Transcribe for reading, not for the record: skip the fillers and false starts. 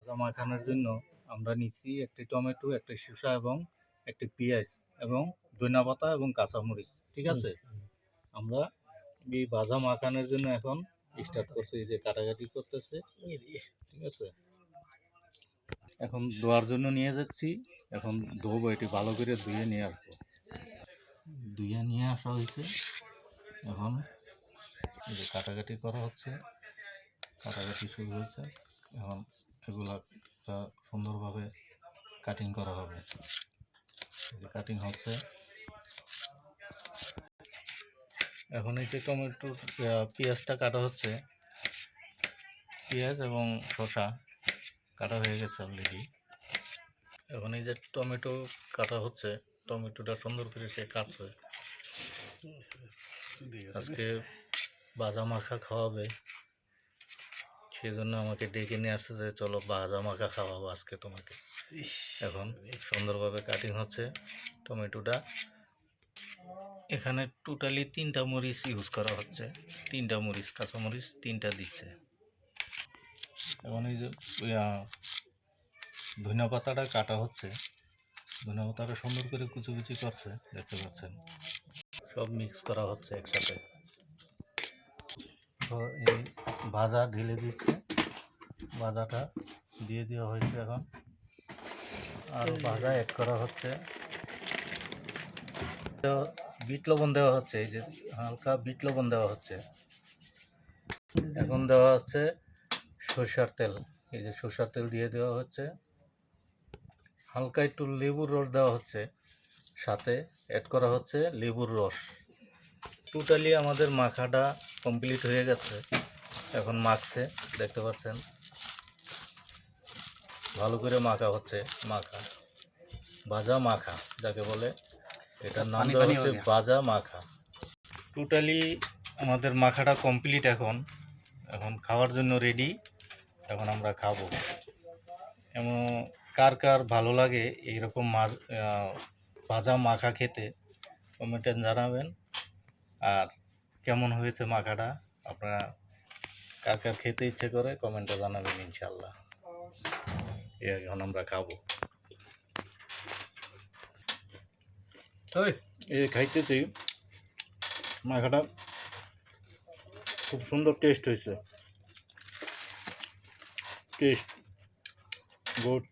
ভাজা মাখানোর জন্য আমরা নিচ্ছি একটি টমেটো, একটি শসা এবং একটি পেঁয়াজ এবং ধনিয়াপাতা এবং কাঁচামরিচ। ঠিক আছে, আমরা এই ভাজা মাখানোর জন্য এখন স্টার্ট করছি, এই যে কাটাকাটি করতেছে। ঠিক আছে, এখন ধোয়ার জন্য নিয়ে যাচ্ছি। এখন ধোবো, এটি ভালো করে ধুয়ে নিয়ে আসবো। ধুয়ে নিয়ে আসা হয়েছে, এখন এই যে কাটাকাটি করা হচ্ছে, কাটাকাটি শুরু হয়েছে। এখন এগুলা সুন্দরভাবে কাটিং করা হবে। এই যে কাটিং হচ্ছে। এখন এই যে টমেটো পেঁয়াজটা কাটা হচ্ছে, পেঁয়াজ এবং শসা কাটা হয়ে গেছে অলরেডি। এখন এই যে টমেটো কাটা হচ্ছে, টমেটোটা সুন্দর করে সে কাটছে। আজকে ভাজা মাখা খাওয়াবে, সেজন্য আমাকে ডেকে নিয়ে আসছে যে চলো ভাজা মাখা খাওয়াবো আজকে তোমাকে। এখন সুন্দরভাবে কাটিং হচ্ছে টমেটোটা। এখানে টোটালি 3টা মরিচ ইউজ করা হচ্ছে, 3টা মরিচ, কাঁচামরিচ 3টা দিচ্ছে। এখন এই যে ধনিয়া পাতাটা কাটা হচ্ছে, ধনিয়া পাতাটা সুন্দর করে কুচি কুচি করছে, দেখতে পাচ্ছেন। সব মিক্স করা হচ্ছে একসাথে। তো এই ভাজা ঢেলে দিচ্ছে, ভাজাটা দিয়ে দেওয়া হয়েছে। এখন আর ভাজা অ্যাড করা হচ্ছে, তো বিট লবণ দেওয়া হচ্ছে, এই যে হালকা বিট লবণ দেওয়া হচ্ছে। এখন দেওয়া হচ্ছে সরষের তেল, এই যে সরষের তেল দিয়ে দেওয়া হচ্ছে। হালকা একটু লেবুর রস দেওয়া হচ্ছে, সাথে অ্যাড করা হচ্ছে লেবুর রস। টোটালি আমাদের মাখাটা কমপ্লিট হয়ে গেছে। এখন মাখছে, দেখতে পাচ্ছেন, ভালো করে মাখা হচ্ছে। মাখা, ভাজা মাখা যাকে বলে, এটার নাম দেওয়া হচ্ছে ভাজা মাখা। টোটালি আমাদের মাখাটা কমপ্লিট। এখন এখন খাওয়ার জন্য রেডি। এখন আমরা খাবো। এমন কার কার ভালো লাগে এইরকম ভাজা মাখা খেতে, কমেন্টে জানাবেন। আর কেমন হয়েছে মাখাটা, আপনারা কার কার খেতে ইচ্ছে করে কমেন্টে জানাবেন ইনশাল্লাহ। এখন আমরা খাবো। এই খাইতেছি, মাখাটা খুব সুন্দর টেস্ট হয়েছে, টেস্ট গুড।